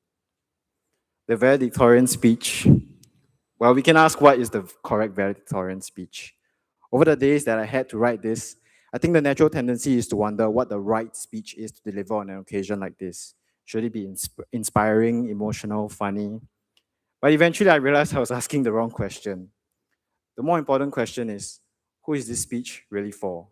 The valedictorian speech. Well, we can ask what is the correct valedictorian speech. Over the days that I had to write this, I think the natural tendency is to wonder what the right speech is to deliver on an occasion like this. Should it be inspiring, emotional, funny? But eventually I realized I was asking the wrong question. The more important question is, who is this speech really for?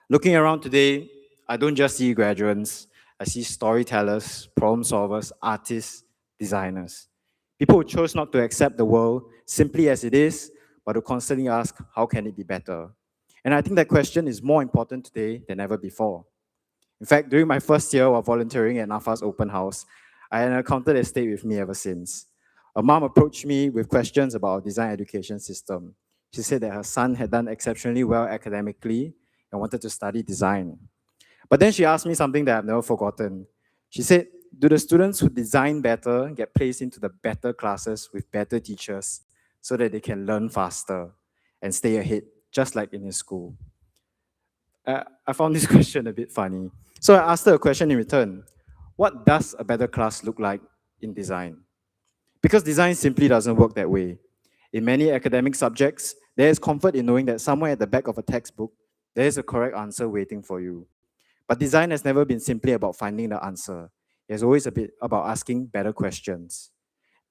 Looking around today, I don't just see graduates, I see storytellers, problem solvers, artists, designers. People who chose not to accept the world simply as it is, but who constantly ask, how can it be better? And I think that question is more important today than ever before. In fact, during my first year of volunteering at NAFA's open house, I had an encounter that stayed with me ever since. A mom approached me with questions about our design education system. She said that her son had done exceptionally well academically and wanted to study design. But then she asked me something that I've never forgotten. She said, do the students who design better get placed into the better classes with better teachers so that they can learn faster and stay ahead, just like in his school? I found this question a bit funny. So I asked her a question in return. What does a better class look like in design? Because design simply doesn't work that way. In many academic subjects, there is comfort in knowing that somewhere at the back of a textbook, there is a correct answer waiting for you. But design has never been simply about finding the answer. It's always a bit about asking better questions.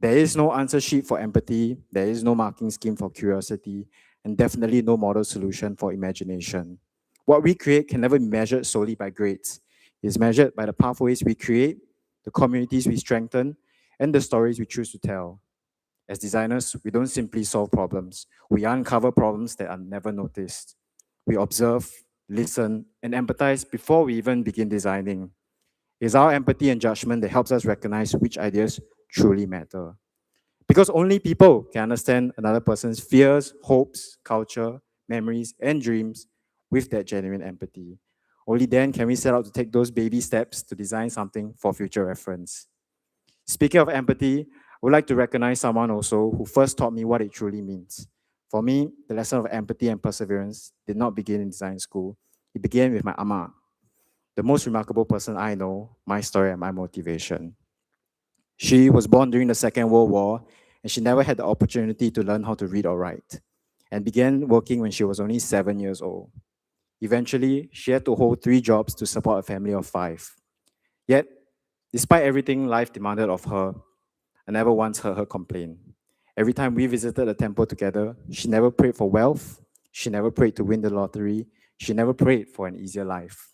There is no answer sheet for empathy, there is no marking scheme for curiosity, and definitely no model solution for imagination. What we create can never be measured solely by grades. It is measured by the pathways we create, the communities we strengthen, and the stories we choose to tell. As designers, we don't simply solve problems. We uncover problems that are never noticed. We observe, listen, and empathize before we even begin designing. It's our empathy and judgment that helps us recognize which ideas truly matter. Because only people can understand another person's fears, hopes, culture, memories, and dreams with that genuine empathy. Only then can we set out to take those baby steps to design something for future reference. Speaking of empathy, I would like to recognize someone also who first taught me what it truly means. For me, the lesson of empathy and perseverance did not begin in design school. It began with my ama, the most remarkable person I know, my story and my motivation. She was born during the Second World War, and she never had the opportunity to learn how to read or write, and began working when she was only 7 years old. Eventually, she had to hold 3 jobs to support a family of 5. Yet, despite everything life demanded of her, I never once heard her complain. Every time we visited the temple together, she never prayed for wealth, she never prayed to win the lottery, she never prayed for an easier life.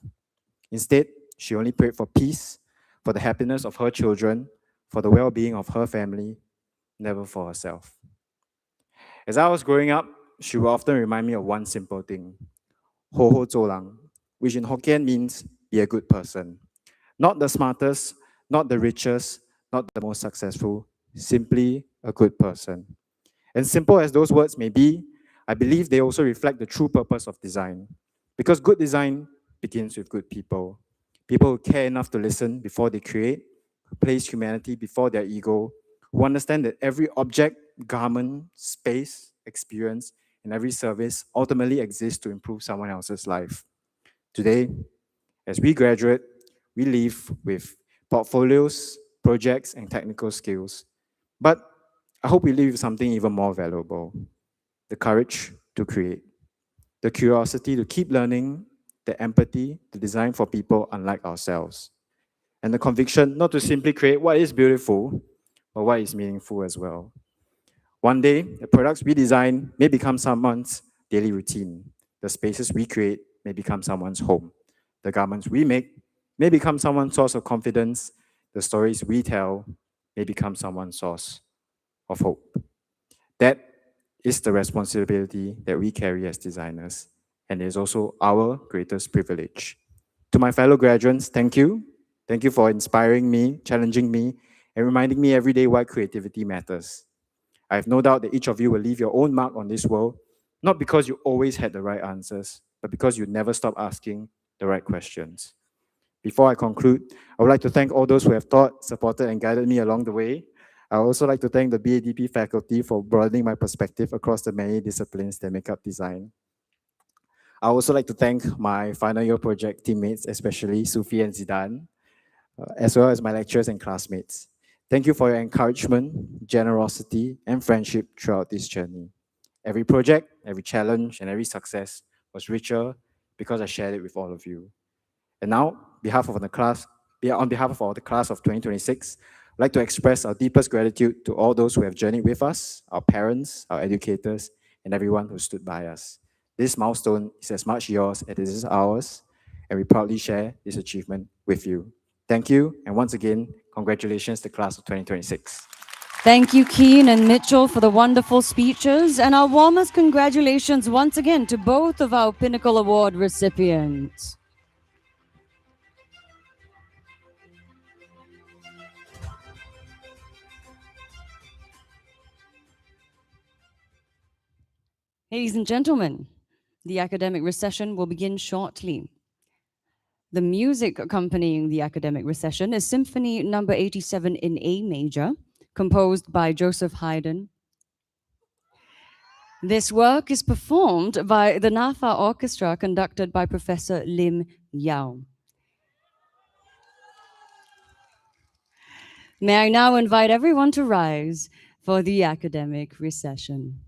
Instead, she only prayed for peace, for the happiness of her children, for the well-being of her family, never for herself. As I was growing up, she would often remind me of one simple thing, ho ho zo lang, which in Hokkien means be a good person. Not the smartest, not the richest, not the most successful, simply a good person. And simple as those words may be, I believe they also reflect the true purpose of design. Because good design begins with good people. People who care enough to listen before they create, who place humanity before their ego, who understand that every object, garment, space, experience, and every service ultimately exists to improve someone else's life. Today, as we graduate, we leave with portfolios, projects, and technical skills. But I hope we leave with something even more valuable, the courage to create, the curiosity to keep learning, the empathy to design for people unlike ourselves, and the conviction not to simply create what is beautiful, but what is meaningful as well. One day, the products we design may become someone's daily routine. The spaces we create may become someone's home. The garments we make may become someone's source of confidence. The stories we tell may become someone's source of hope. That is the responsibility that we carry as designers, and it is also our greatest privilege. To my fellow graduates, thank you. Thank you for inspiring me, challenging me, and reminding me every day why creativity matters. I have no doubt that each of you will leave your own mark on this world, not because you always had the right answers, but because you never stopped asking the right questions. Before I conclude, I would like to thank all those who have taught, supported, and guided me along the way. I would also like to thank the BADP faculty for broadening my perspective across the many disciplines that make up design. I would also like to thank my final year project teammates, especially Sufi and Zidane, as well as my lecturers and classmates. Thank you for your encouragement, generosity, and friendship throughout this journey. Every project, every challenge, and every success was richer because I shared it with all of you. And now, on behalf of the class of 2026, I'd like to express our deepest gratitude to all those who have journeyed with us, our parents, our educators, and everyone who stood by us. This milestone is as much yours as it is ours, and we proudly share this achievement with you. Thank you, and once again, congratulations to the class of 2026. Thank you, Keen and Mitchell, for the wonderful speeches, and our warmest congratulations once again to both of our Pinnacle Award recipients. Ladies and gentlemen, the academic recession will begin shortly. The music accompanying the academic recession is Symphony No. 87 in A major, composed by Joseph Haydn. This work is performed by the NAFA Orchestra, conducted by Professor Lim Yao. May I now invite everyone to rise for the academic recession.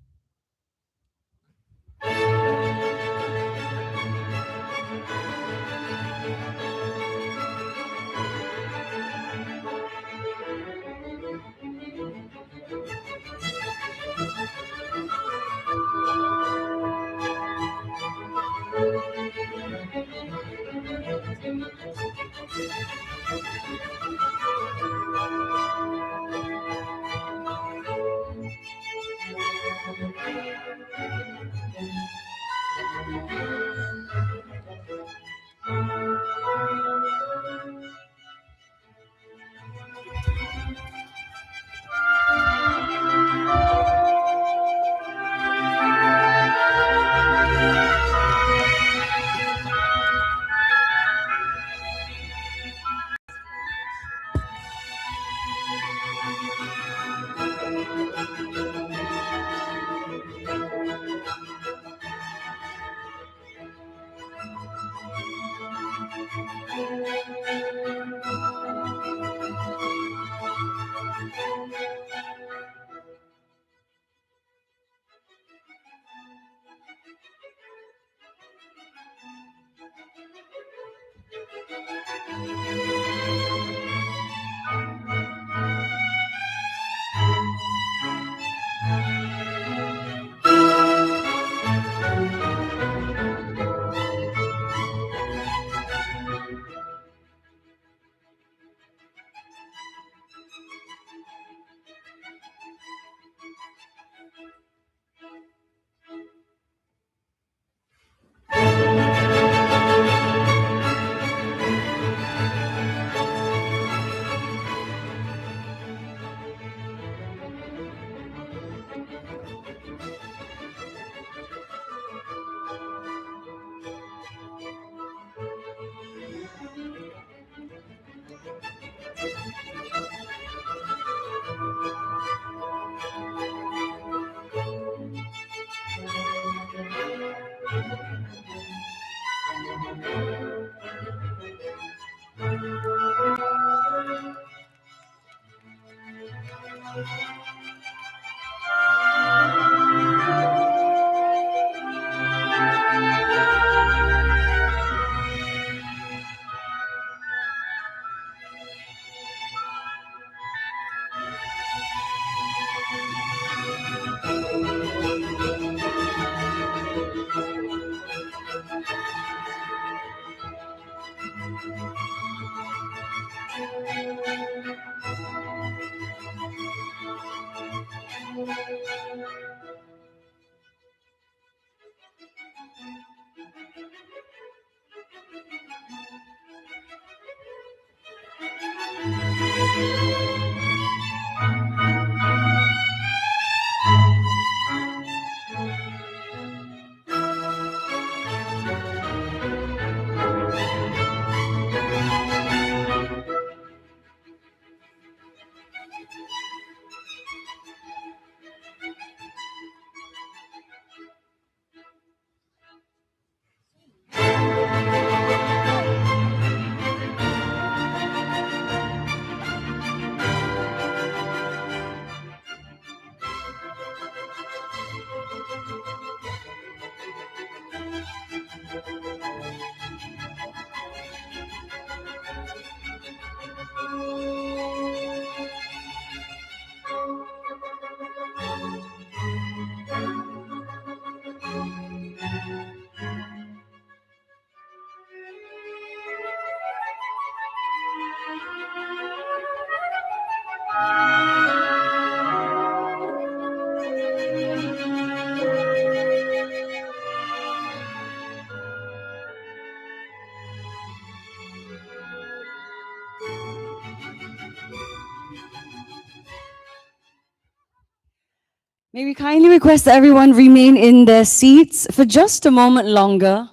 May we kindly request that everyone remain in their seats for just a moment longer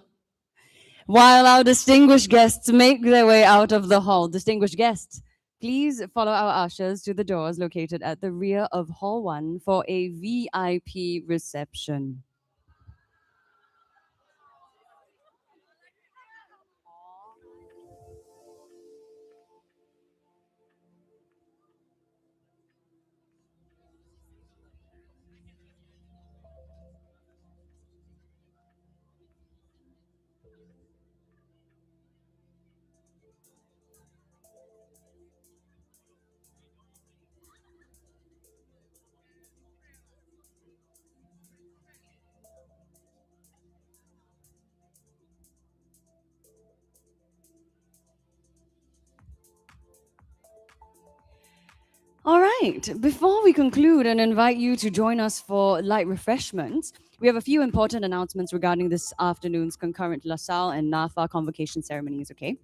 while our distinguished guests make their way out of the hall. Distinguished guests, please follow our ushers to the doors located at the rear of Hall 1 for a VIP reception. All right, before we conclude and invite you to join us for light refreshments, we have a few important announcements regarding this afternoon's concurrent LASALLE and NAFA convocation ceremonies, okay?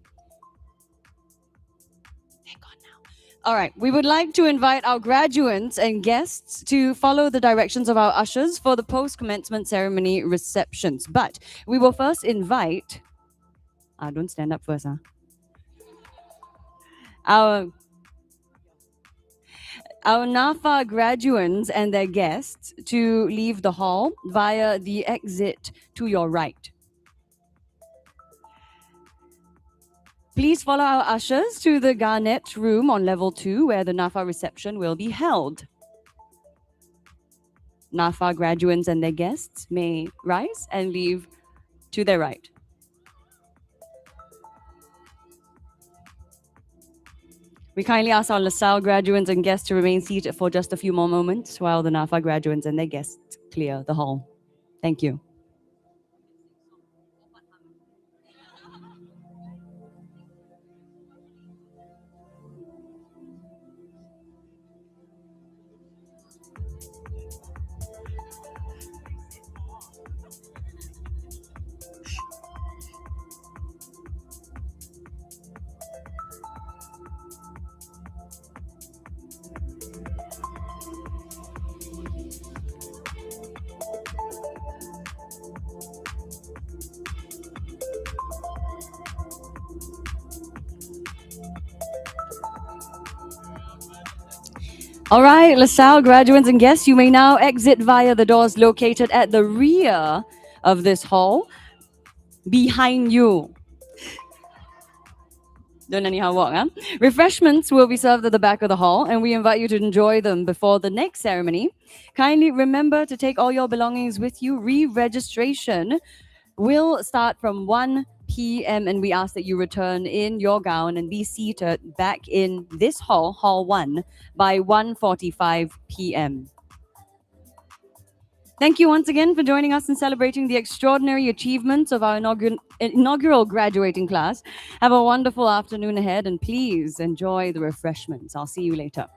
Hang on now. All right, we would like to invite our graduates and guests to follow the directions of our ushers for the post-commencement ceremony receptions. But we will first invite... don't stand up first, huh? Our NAFA graduands and their guests to leave the hall via the exit to your right. Please follow our ushers to the Garnet room on level 2 where the NAFA reception will be held. NAFA graduands and their guests may rise and leave to their right. We kindly ask our LaSalle graduates and guests to remain seated for just a few more moments while the NAFA graduates and their guests clear the hall. Thank you. All right, LaSalle graduates and guests, you may now exit via the doors located at the rear of this hall, behind you. Don't anyhow walk, huh? Refreshments will be served at the back of the hall, and we invite you to enjoy them before the next ceremony. Kindly remember to take all your belongings with you. Re-registration will start from 1 p.m. and we ask that you return in your gown and be seated back in this hall, Hall 1, by 1:45 p.m. Thank you once again for joining us in celebrating the extraordinary achievements of our inaugural graduating class. Have a wonderful afternoon ahead and please enjoy the refreshments. I'll see you later.